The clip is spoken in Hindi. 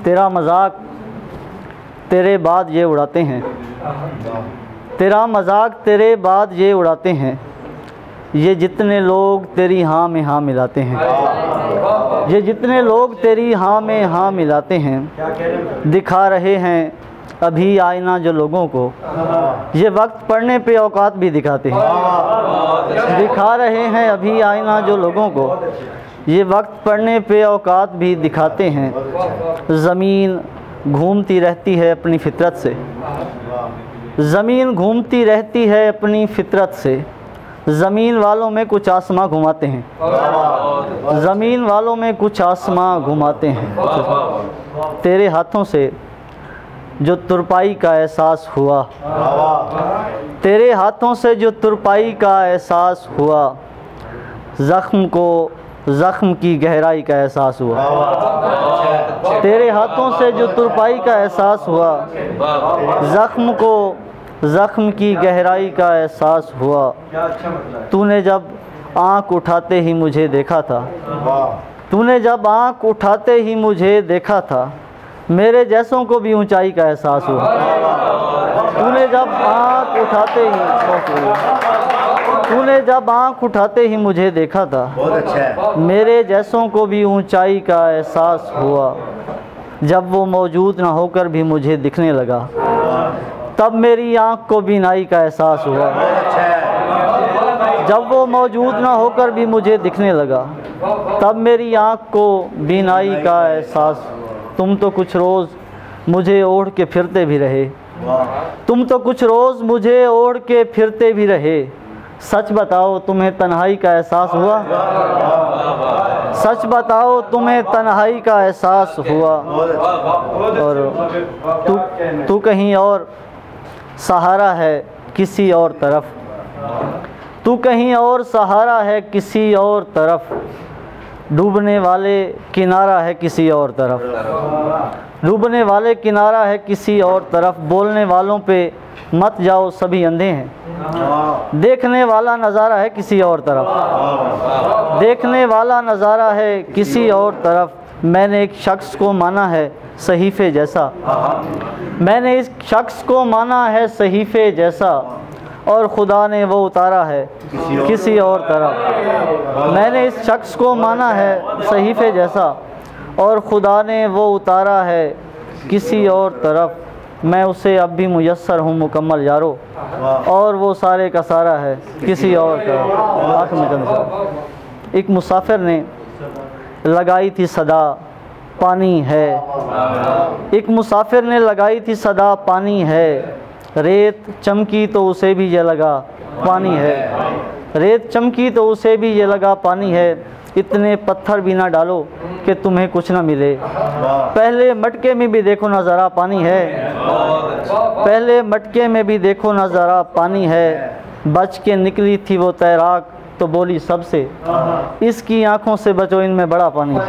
तेरा मजाक तेरे बाद ये उड़ाते हैं, तेरा मजाक तेरे बाद ये उड़ाते हैं, ये जितने लोग तेरी हाँ में हाँ मिलाते हैं, ये जितने लोग तेरी हाँ में हाँ मिलाते हैं, दिखा रहे हैं अभी आईना जो लोगों को, ये वक्त पड़ने पे औकात भी दिखाते हैं, दिखा रहे हैं अभी आईना जो लोगों को, ये वक्त पड़ने पे औकात भी दिखाते हैं। ज़मीन घूमती रहती है अपनी फितरत से, ज़मीन घूमती रहती है अपनी फितरत से, ज़मीन वालों में कुछ आसमां घुमाते हैं, ज़मीन वालों में कुछ आसमां घुमाते हैं। तेरे हाथों से जो तुरपाई का एहसास हुआ, तेरे हाथों से जो तुरपाई का एहसास हुआ, ज़ख्म को ज़ख्म की गहराई का एहसास हुआ, तेरे हाथों से जो तुरपाई का एहसास हुआ, ज़ख्म को ज़ख्म की गहराई का एहसास हुआ। तूने जब आँख उठाते ही मुझे देखा था, तूने जब आँख उठाते ही मुझे देखा था, मेरे जैसों को भी ऊंचाई का एहसास हुआ। तूने जब आँख उठाते ही तूने जब आँख उठाते ही मुझे देखा था, बहुत अच्छा है। मेरे जैसों को भी ऊंचाई का एहसास हुआ। जब वो मौजूद ना होकर भी मुझे दिखने लगा, तब मेरी आँख को बीनाई का एहसास हुआ। जब वो मौजूद ना होकर भी मुझे दिखने लगा, तब मेरी आँख को बीनाई का एहसास। तुम तो कुछ रोज़ मुझे ओढ़ के फिरते भी रहे, तुम तो कुछ रोज़ मुझे ओढ़ के फिरते भी रहे। सच बताओ तुम्हें तन्हाई का एहसास हुआ, सच बताओ तुम्हें तन्हाई का एहसास हुआ। और तू कहीं और सहारा है किसी और तरफ, तू कहीं और सहारा है किसी और तरफ, डूबने वाले किनारा है किसी और तरफ, डूबने वाले किनारा है किसी और तरफ। बोलने वालों पे मत जाओ सभी अंधे हैं, देखने वाला नज़ारा है किसी और तरफ, देखने वाला नज़ारा है किसी और तरफ। मैंने एक शख्स को माना है सहीफ़े जैसा, मैंने इस शख्स को माना है सहीफ़े जैसा, और खुदा ने वो उतारा है किसी और तरफ। मैंने इस शख्स को माना है सहीफ़े जैसा, और खुदा ने वो उतारा है किसी और तरफ। मैं उसे अब भी मुयस्सर हूँ मुकम्मल यारो, और वो सारे का सारा है किसी और तरफ। आँख में चंद। एक मुसाफिर ने लगाई थी सदा पानी है, एक मुसाफिर ने लगाई थी सदा पानी है, रेत चमकी तो उसे भी ये लगा पानी है, रेत चमकी तो उसे भी ये लगा पानी है। इतने पत्थर भी ना डालो कि तुम्हें कुछ ना मिले, पहले मटके में भी देखो ना ज़रा पानी है, पहले मटके में भी देखो ना ज़रा पानी है। बच के निकली थी वो तैराक तो बोली सबसे, इसकी आंखों से बचो इनमें बड़ा पानी है।